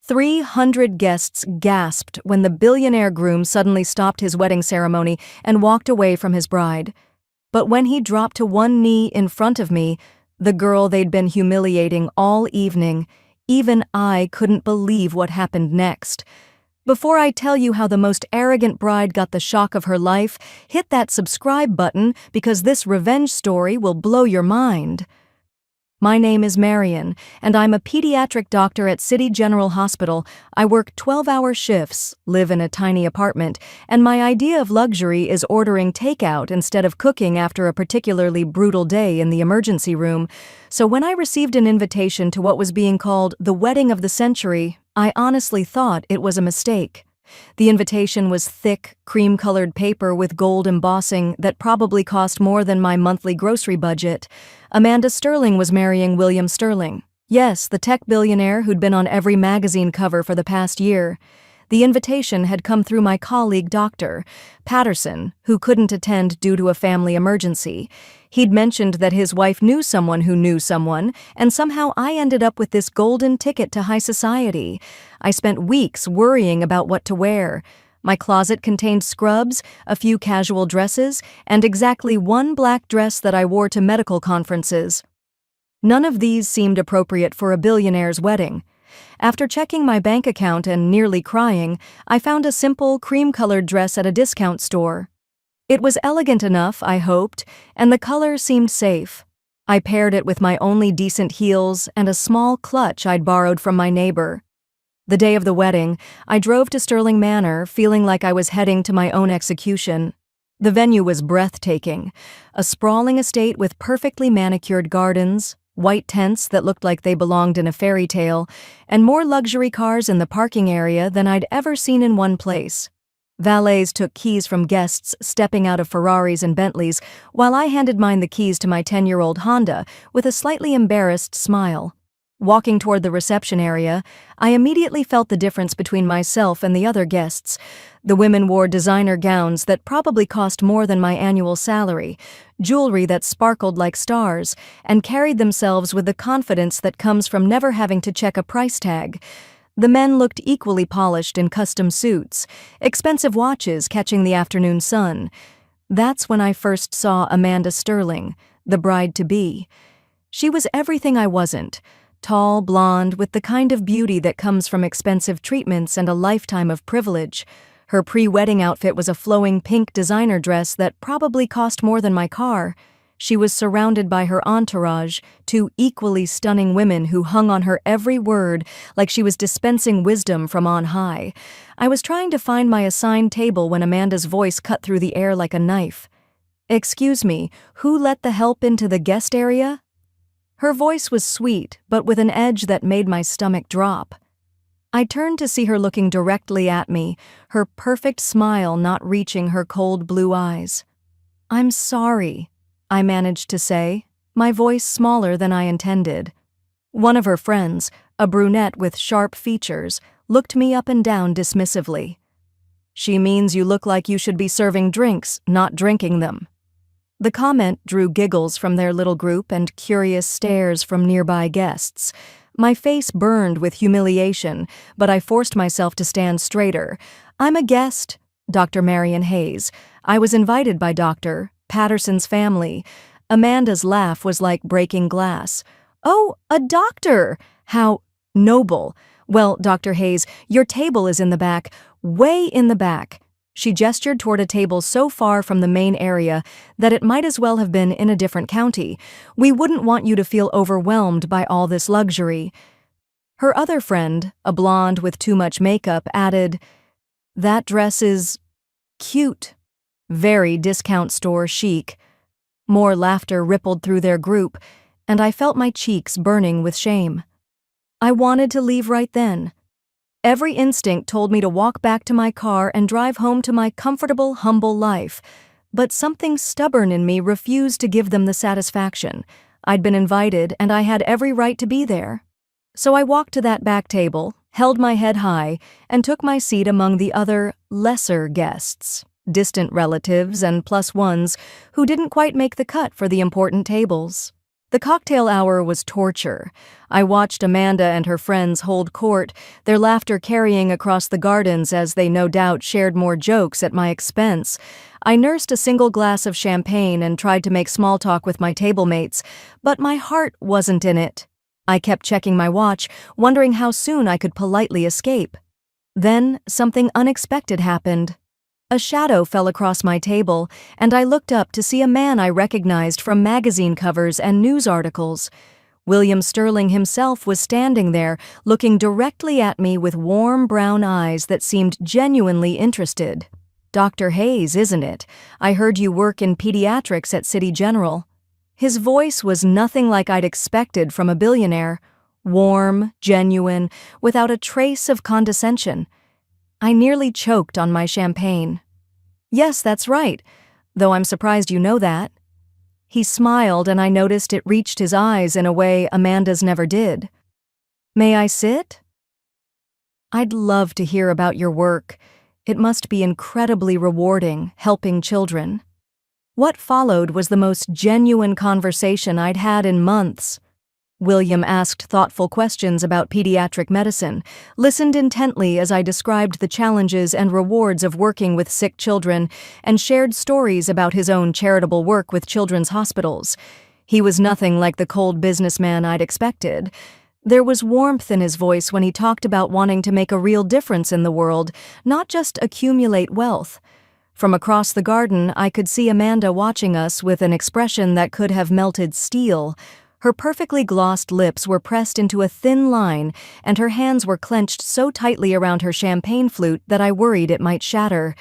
300 guests gasped when the billionaire groom suddenly stopped his wedding ceremony and walked away from his bride. But when he dropped to one knee in front of me, the girl they'd been humiliating all evening, even I couldn't believe what happened next. Before I tell you how the most arrogant bride got the shock of her life, hit that subscribe button because this revenge story will blow your mind. My name is Marion, and I'm a pediatric doctor at City General Hospital. I work 12-hour shifts, live in a tiny apartment, and my idea of luxury is ordering takeout instead of cooking after a particularly brutal day in the emergency room. So when I received an invitation to what was being called the wedding of the century, I honestly thought it was a mistake. The invitation was thick, cream-colored paper with gold embossing that probably cost more than my monthly grocery budget. Amanda Sterling was marrying William Sterling. Yes, the tech billionaire who'd been on every magazine cover for the past year. The invitation had come through my colleague, Dr. Patterson, who couldn't attend due to a family emergency. He'd mentioned that his wife knew someone who knew someone, and somehow I ended up with this golden ticket to high society. I spent weeks worrying about what to wear. My closet contained scrubs, a few casual dresses, and exactly one black dress that I wore to medical conferences. None of these seemed appropriate for a billionaire's wedding. After checking my bank account and nearly crying, I found a simple, cream-colored dress at a discount store. It was elegant enough, I hoped, and the color seemed safe. I paired it with my only decent heels and a small clutch I'd borrowed from my neighbor. The day of the wedding, I drove to Sterling Manor, feeling like I was heading to my own execution. The venue was breathtaking, a sprawling estate with perfectly manicured gardens, white tents that looked like they belonged in a fairy tale, and more luxury cars in the parking area than I'd ever seen in one place. Valets took keys from guests stepping out of Ferraris and Bentleys, while I handed mine the keys to my 10-year-old Honda with a slightly embarrassed smile. Walking toward the reception area, I immediately felt the difference between myself and the other guests. The women wore designer gowns that probably cost more than my annual salary, jewelry that sparkled like stars, and carried themselves with the confidence that comes from never having to check a price tag. The men looked equally polished in custom suits, expensive watches catching the afternoon sun. That's when I first saw Amanda Sterling, the bride-to-be. She was everything I wasn't. Tall, blonde, with the kind of beauty that comes from expensive treatments and a lifetime of privilege. Her pre-wedding outfit was a flowing pink designer dress that probably cost more than my car. She was surrounded by her entourage, two equally stunning women who hung on her every word like she was dispensing wisdom from on high. I was trying to find my assigned table when Amanda's voice cut through the air like a knife. "Excuse me, who let the help into the guest area?" Her voice was sweet, but with an edge that made my stomach drop. I turned to see her looking directly at me, her perfect smile not reaching her cold blue eyes. "I'm sorry," I managed to say, my voice smaller than I intended. One of her friends, a brunette with sharp features, looked me up and down dismissively. "She means you look like you should be serving drinks, not drinking them." The comment drew giggles from their little group and curious stares from nearby guests. My face burned with humiliation, but I forced myself to stand straighter. "I'm a guest, Dr. Marion Hayes. I was invited by Dr. Patterson's family." Amanda's laugh was like breaking glass. "Oh, a doctor! How noble. Well, Dr. Hayes, your table is in the back, way in the back." She gestured toward a table so far from the main area that it might as well have been in a different county. "We wouldn't want you to feel overwhelmed by all this luxury." Her other friend, a blonde with too much makeup, added, "That dress is cute. Very discount store chic." More laughter rippled through their group, and I felt my cheeks burning with shame. I wanted to leave right then. Every instinct told me to walk back to my car and drive home to my comfortable, humble life. But something stubborn in me refused to give them the satisfaction. I'd been invited, and I had every right to be there. So I walked to that back table, held my head high, and took my seat among the other, lesser guests, distant relatives and plus ones who didn't quite make the cut for the important tables. The cocktail hour was torture. I watched Amanda and her friends hold court, their laughter carrying across the gardens as they no doubt shared more jokes at my expense. I nursed a single glass of champagne and tried to make small talk with my table mates, but my heart wasn't in it. I kept checking my watch, wondering how soon I could politely escape. Then something unexpected happened. A shadow fell across my table, and I looked up to see a man I recognized from magazine covers and news articles. William Sterling himself was standing there, looking directly at me with warm brown eyes that seemed genuinely interested. "Dr. Hayes, isn't it? I heard you work in pediatrics at City General." His voice was nothing like I'd expected from a billionaire. Warm, genuine, without a trace of condescension. I nearly choked on my champagne. "Yes, that's right, though I'm surprised you know that." He smiled, and I noticed it reached his eyes in a way Amanda's never did. "May I sit?" "I'd love to hear about your work. It must be incredibly rewarding, helping children." What followed was the most genuine conversation I'd had in months. William asked thoughtful questions about pediatric medicine, listened intently as I described the challenges and rewards of working with sick children, and shared stories about his own charitable work with children's hospitals. He was nothing like the cold businessman I'd expected. There was warmth in his voice when he talked about wanting to make a real difference in the world, not just accumulate wealth. From across the garden, I could see Amanda watching us with an expression that could have melted steel. Her perfectly glossed lips were pressed into a thin line, and her hands were clenched so tightly around her champagne flute that I worried it might shatter.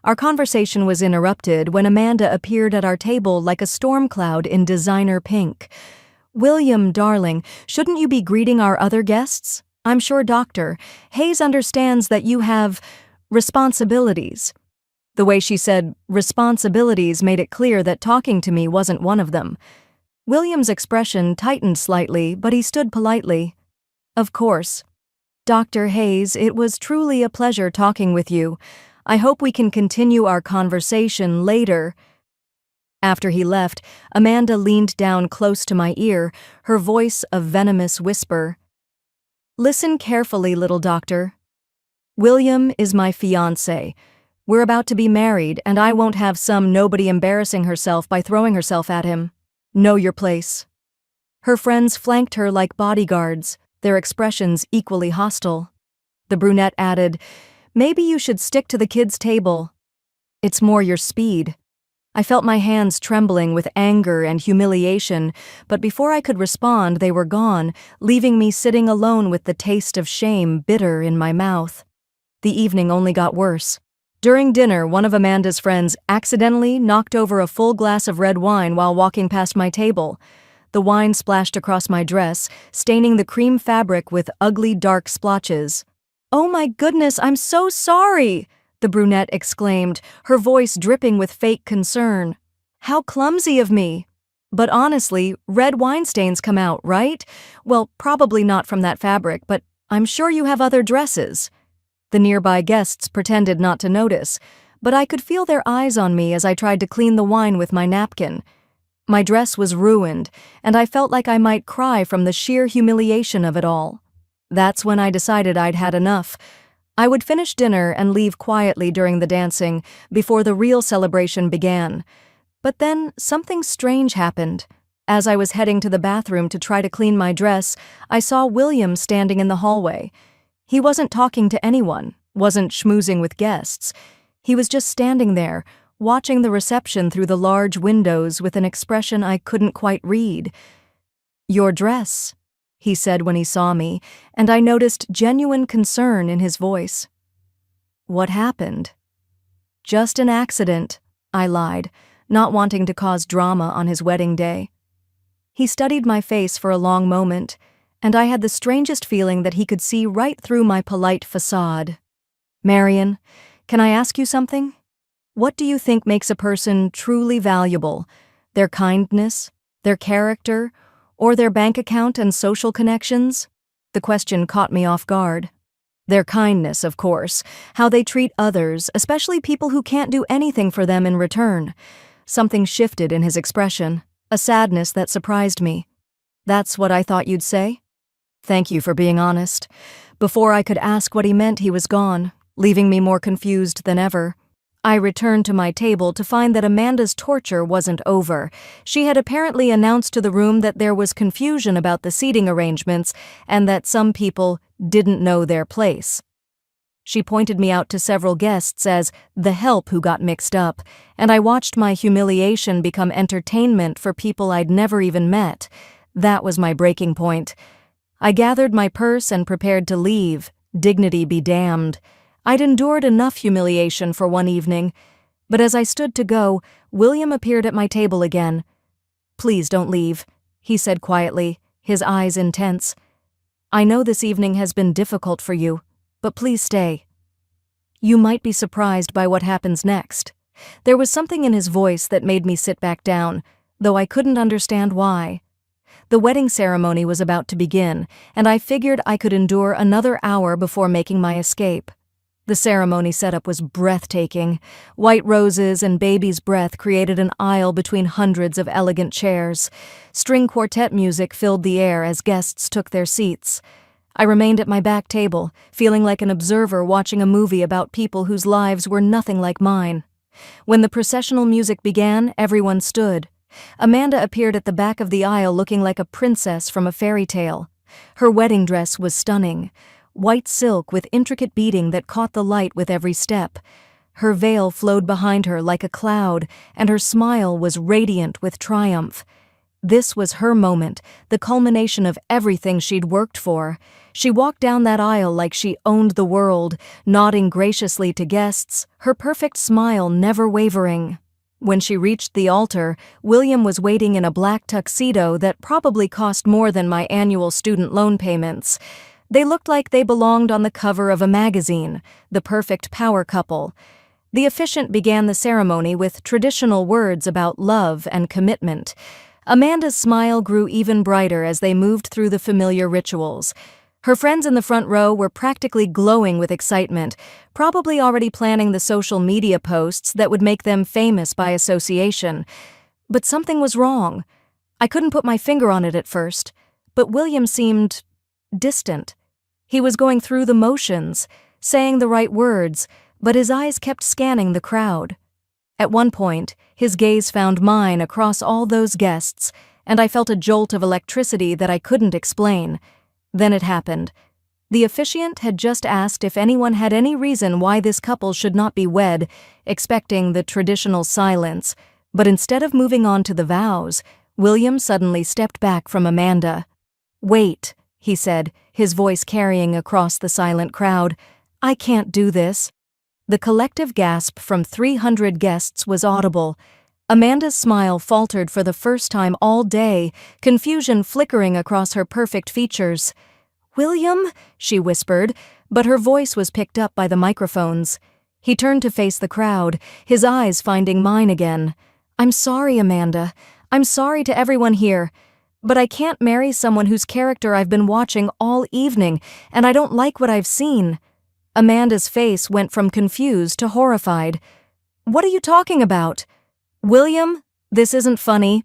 Our conversation was interrupted when Amanda appeared at our table like a storm cloud in designer pink. "William, darling, shouldn't you be greeting our other guests? I'm sure Dr. Hayes understands that you have responsibilities." The way she said responsibilities made it clear that talking to me wasn't one of them. William's expression tightened slightly, but he stood politely. "Of course. Dr. Hayes, it was truly a pleasure talking with you. I hope we can continue our conversation later." After he left, Amanda leaned down close to my ear, her voice a venomous whisper. "Listen carefully, little doctor. William is my fiancé. We're about to be married, and I won't have some nobody embarrassing herself by throwing herself at him. Know your place." Her friends flanked her like bodyguards, their expressions equally hostile. The brunette added, "Maybe you should stick to the kids' table. It's more your speed." I felt my hands trembling with anger and humiliation, but before I could respond, they were gone, leaving me sitting alone with the taste of shame bitter in my mouth. The evening only got worse. During dinner, one of Amanda's friends accidentally knocked over a full glass of red wine while walking past my table. The wine splashed across my dress, staining the cream fabric with ugly dark splotches. "Oh my goodness, I'm so sorry!" the brunette exclaimed, her voice dripping with fake concern. "How clumsy of me!" But honestly, red wine stains come out, right? Well, probably not from that fabric, but I'm sure you have other dresses. The nearby guests pretended not to notice, but I could feel their eyes on me as I tried to clean the wine with my napkin. My dress was ruined, and I felt like I might cry from the sheer humiliation of it all. That's when I decided I'd had enough. I would finish dinner and leave quietly during the dancing, before the real celebration began. But then something strange happened. As I was heading to the bathroom to try to clean my dress, I saw William standing in the hallway. He wasn't talking to anyone, wasn't schmoozing with guests. He was just standing there, watching the reception through the large windows with an expression I couldn't quite read. "Your dress," he said when he saw me, and I noticed genuine concern in his voice. "What happened?" "Just an accident," I lied, not wanting to cause drama on his wedding day. He studied my face for a long moment, and I had the strangest feeling that he could see right through my polite facade. "Marion, can I ask you something? What do you think makes a person truly valuable? Their kindness, their character, or their bank account and social connections?" The question caught me off guard. Their kindness, of course, how they treat others, especially people who can't do anything for them in return. Something shifted in his expression, a sadness that surprised me. That's what I thought you'd say? Thank you for being honest. Before I could ask what he meant, he was gone, leaving me more confused than ever. I returned to my table to find that Amanda's torture wasn't over. She had apparently announced to the room that there was confusion about the seating arrangements and that some people didn't know their place. She pointed me out to several guests as the help who got mixed up, and I watched my humiliation become entertainment for people I'd never even met. That was my breaking point. I gathered my purse and prepared to leave, dignity be damned. I'd endured enough humiliation for one evening, but as I stood to go, William appeared at my table again. "Please don't leave," he said quietly, his eyes intense. "I know this evening has been difficult for you, but please stay." You might be surprised by what happens next. There was something in his voice that made me sit back down, though I couldn't understand why. The wedding ceremony was about to begin, and I figured I could endure another hour before making my escape. The ceremony setup was breathtaking. White roses and baby's breath created an aisle between hundreds of elegant chairs. String quartet music filled the air as guests took their seats. I remained at my back table, feeling like an observer watching a movie about people whose lives were nothing like mine. When the processional music began, everyone stood. Amanda appeared at the back of the aisle looking like a princess from a fairy tale. Her wedding dress was stunning. White silk with intricate beading that caught the light with every step. Her veil flowed behind her like a cloud, and her smile was radiant with triumph. This was her moment, the culmination of everything she'd worked for. She walked down that aisle like she owned the world, nodding graciously to guests, her perfect smile never wavering. When she reached the altar, William was waiting in a black tuxedo that probably cost more than my annual student loan payments. They looked like they belonged on the cover of a magazine, the perfect power couple. The officiant began the ceremony with traditional words about love and commitment. Amanda's smile grew even brighter as they moved through the familiar rituals. Her friends in the front row were practically glowing with excitement, probably already planning the social media posts that would make them famous by association. But something was wrong. I couldn't put my finger on it at first, but William seemed distant. He was going through the motions, saying the right words, but his eyes kept scanning the crowd. At one point, his gaze found mine across all those guests, and I felt a jolt of electricity that I couldn't explain. Then it happened. The officiant had just asked if anyone had any reason why this couple should not be wed, expecting the traditional silence, but instead of moving on to the vows, William suddenly stepped back from Amanda. "Wait," he said, his voice carrying across the silent crowd. "I can't do this." The collective gasp from 300 guests was audible. Amanda's smile faltered for the first time all day, confusion flickering across her perfect features. "William?" she whispered, but her voice was picked up by the microphones. He turned to face the crowd, his eyes finding mine again. "I'm sorry, Amanda. I'm sorry to everyone here. But I can't marry someone whose character I've been watching all evening, and I don't like what I've seen." Amanda's face went from confused to horrified. "What are you talking about?" "William, this isn't funny."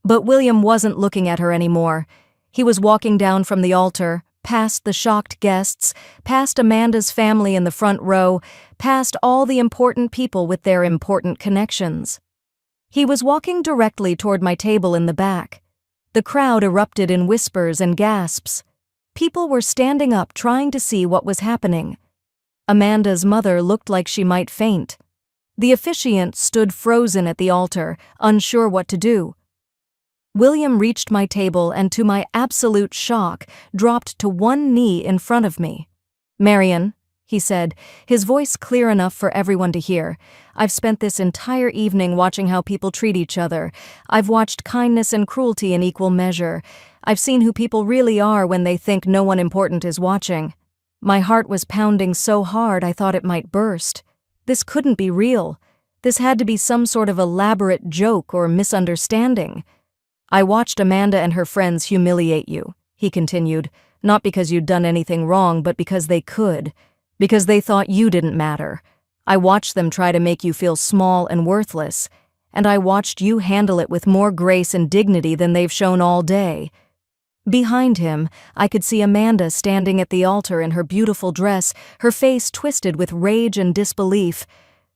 But William wasn't looking at her anymore. He was walking down from the altar, past the shocked guests, past Amanda's family in the front row, past all the important people with their important connections. He was walking directly toward my table in the back. The crowd erupted in whispers and gasps. People were standing up trying to see what was happening. Amanda's mother looked like she might faint. The officiant stood frozen at the altar, unsure what to do. William reached my table and, to my absolute shock, dropped to one knee in front of me. "Marion," he said, his voice clear enough for everyone to hear, "I've spent this entire evening watching how people treat each other. I've watched kindness and cruelty in equal measure. I've seen who people really are when they think no one important is watching. My heart was pounding so hard I thought it might burst. This couldn't be real. This had to be some sort of elaborate joke or misunderstanding. I watched Amanda and her friends humiliate you," he continued, "not because you'd done anything wrong, but because they could. Because they thought you didn't matter. I watched them try to make you feel small and worthless, and I watched you handle it with more grace and dignity than they've shown all day. Behind him, I could see Amanda standing at the altar in her beautiful dress, her face twisted with rage and disbelief.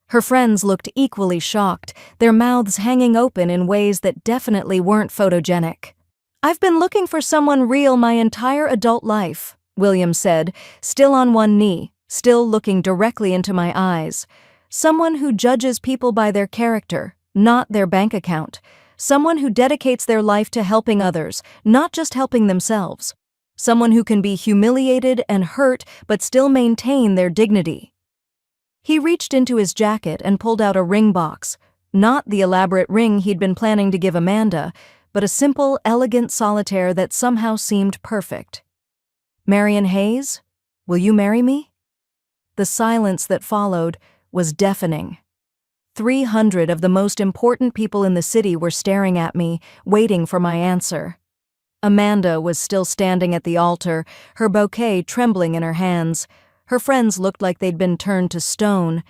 Her friends looked equally shocked, their mouths hanging open in ways that definitely weren't photogenic. "I've been looking for someone real my entire adult life," William said, still on one knee, still looking directly into my eyes. "Someone who judges people by their character, not their bank account. Someone who dedicates their life to helping others, not just helping themselves. Someone who can be humiliated and hurt but still maintain their dignity." He reached into his jacket and pulled out a ring box, not the elaborate ring he'd been planning to give Amanda, but a simple, elegant solitaire that somehow seemed perfect. "Marion Hayes, will you marry me?" The silence that followed was deafening. 300 of the most important people in the city were staring at me, waiting for my answer. Amanda was still standing at the altar, her bouquet trembling in her hands. Her friends looked like they'd been turned to stone.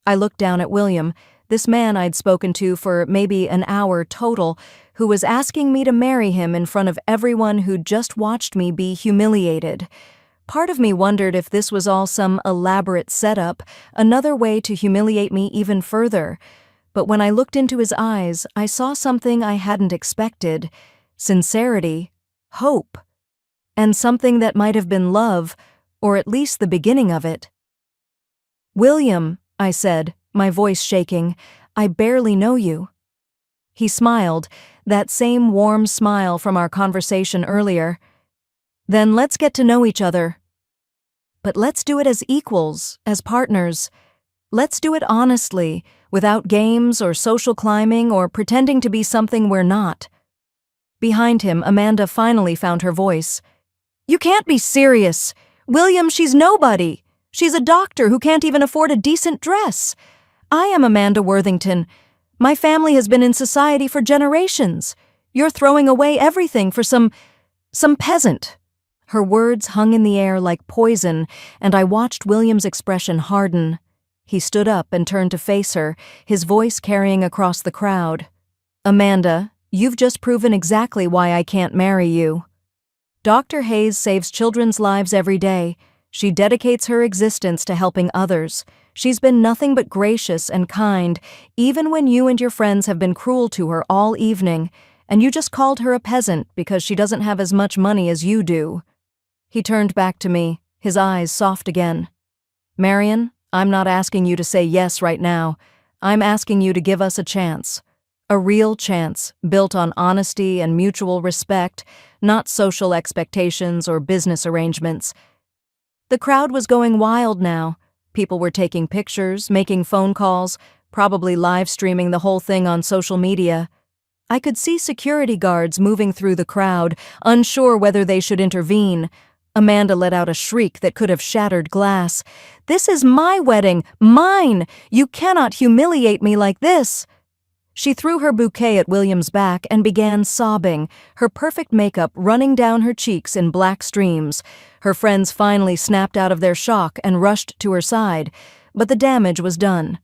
I looked down at William, this man I'd spoken to for maybe an hour total, who was asking me to marry him in front of everyone who'd just watched me be humiliated. Part of me wondered if this was all some elaborate setup, another way to humiliate me even further. But when I looked into his eyes, I saw something I hadn't expected: sincerity, hope, and something that might have been love, or at least the beginning of it. "William," I said, my voice shaking, "I barely know you." He smiled, that same warm smile from our conversation earlier. "Then let's get to know each other. But let's do it as equals, as partners. Let's do it honestly, without games or social climbing or pretending to be something we're not." Behind him, Amanda finally found her voice. "You can't be serious. William, she's nobody. She's a doctor who can't even afford a decent dress. I am Amanda Worthington. My family has been in society for generations. You're throwing away everything for some peasant." Her words hung in the air like poison, and I watched William's expression harden. He stood up and turned to face her, his voice carrying across the crowd. "Amanda, you've just proven exactly why I can't marry you. Dr. Hayes saves children's lives every day. She dedicates her existence to helping others. She's been nothing but gracious and kind, even when you and your friends have been cruel to her all evening, and you just called her a peasant because she doesn't have as much money as you do." He turned back to me, his eyes soft again. "Marion, I'm not asking you to say yes right now. I'm asking you to give us a chance. A real chance, built on honesty and mutual respect, not social expectations or business arrangements." The crowd was going wild now. People were taking pictures, making phone calls, probably live streaming the whole thing on social media. I could see security guards moving through the crowd, unsure whether they should intervene. Amanda let out a shriek that could have shattered glass. "This is my wedding, mine! You cannot humiliate me like this!" She threw her bouquet at William's back and began sobbing, her perfect makeup running down her cheeks in black streams. Her friends finally snapped out of their shock and rushed to her side, but the damage was done.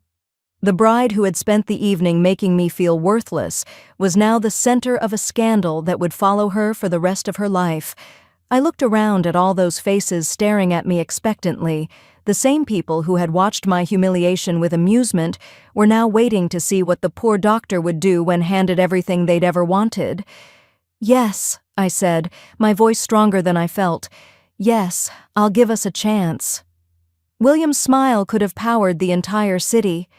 The bride who had spent the evening making me feel worthless was now the center of a scandal that would follow her for the rest of her life. I looked around at all those faces staring at me expectantly. The same people who had watched my humiliation with amusement were now waiting to see what the poor doctor would do when handed everything they'd ever wanted. "Yes," I said, my voice stronger than I felt. "Yes, I'll give us a chance." William's smile could have powered the entire city.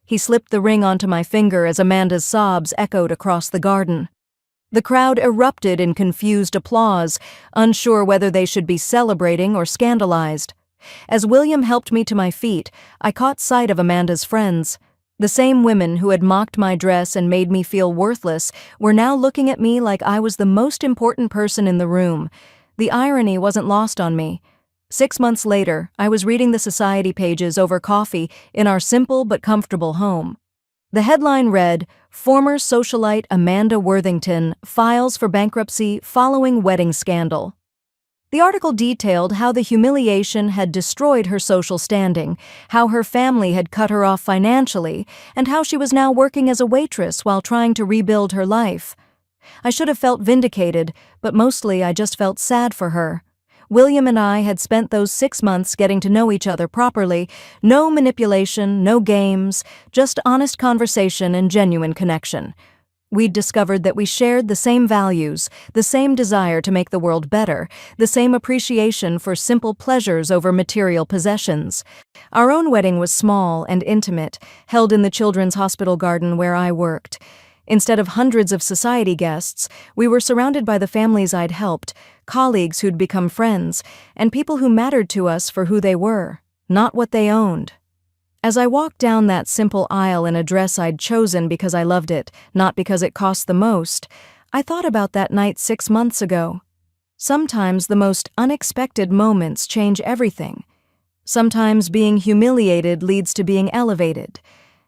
He slipped the ring onto my finger as Amanda's sobs echoed across the garden. The crowd erupted in confused applause, unsure whether they should be celebrating or scandalized. As William helped me to my feet, I caught sight of Amanda's friends. The same women who had mocked my dress and made me feel worthless were now looking at me like I was the most important person in the room. The irony wasn't lost on me. 6 months later, I was reading the society pages over coffee in our simple but comfortable home. The headline read, "Former socialite Amanda Worthington files for bankruptcy following wedding scandal." The article detailed how the humiliation had destroyed her social standing, how her family had cut her off financially, and how she was now working as a waitress while trying to rebuild her life. I should have felt vindicated, but mostly I just felt sad for her. William and I had spent those 6 months getting to know each other properly. No manipulation, no games, just honest conversation and genuine connection. We'd discovered that we shared the same values, the same desire to make the world better, the same appreciation for simple pleasures over material possessions. Our own wedding was small and intimate, held in the children's hospital garden where I worked. Instead of hundreds of society guests, we were surrounded by the families I'd helped, colleagues who'd become friends, and people who mattered to us for who they were, not what they owned. As I walked down that simple aisle in a dress I'd chosen because I loved it, not because it cost the most, I thought about that night 6 months ago. Sometimes the most unexpected moments change everything. Sometimes being humiliated leads to being elevated.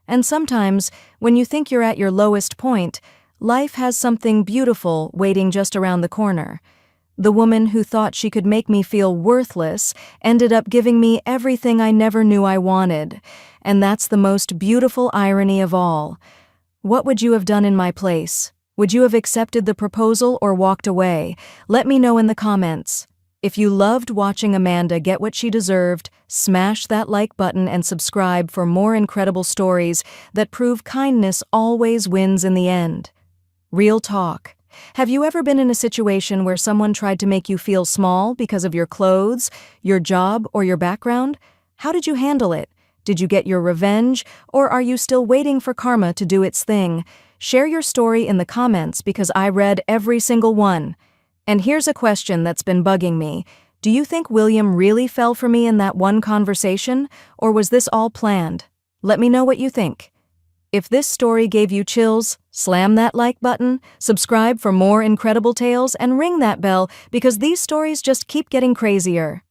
And sometimes, when you think you're at your lowest point, life has something beautiful waiting just around the corner. The woman who thought she could make me feel worthless ended up giving me everything I never knew I wanted. And that's the most beautiful irony of all. What would you have done in my place? Would you have accepted the proposal or walked away? Let me know in the comments. If you loved watching Amanda get what she deserved, smash that like button and subscribe for more incredible stories that prove kindness always wins in the end. Real talk. Have you ever been in a situation where someone tried to make you feel small because of your clothes, your job, or your background? How did you handle it? Did you get your revenge, or are you still waiting for karma to do its thing? Share your story in the comments because I read every single one. And here's a question that's been bugging me. Do you think William really fell for me in that one conversation, or was this all planned? Let me know what you think. If this story gave you chills, slam that like button, subscribe for more incredible tales, and ring that bell because these stories just keep getting crazier.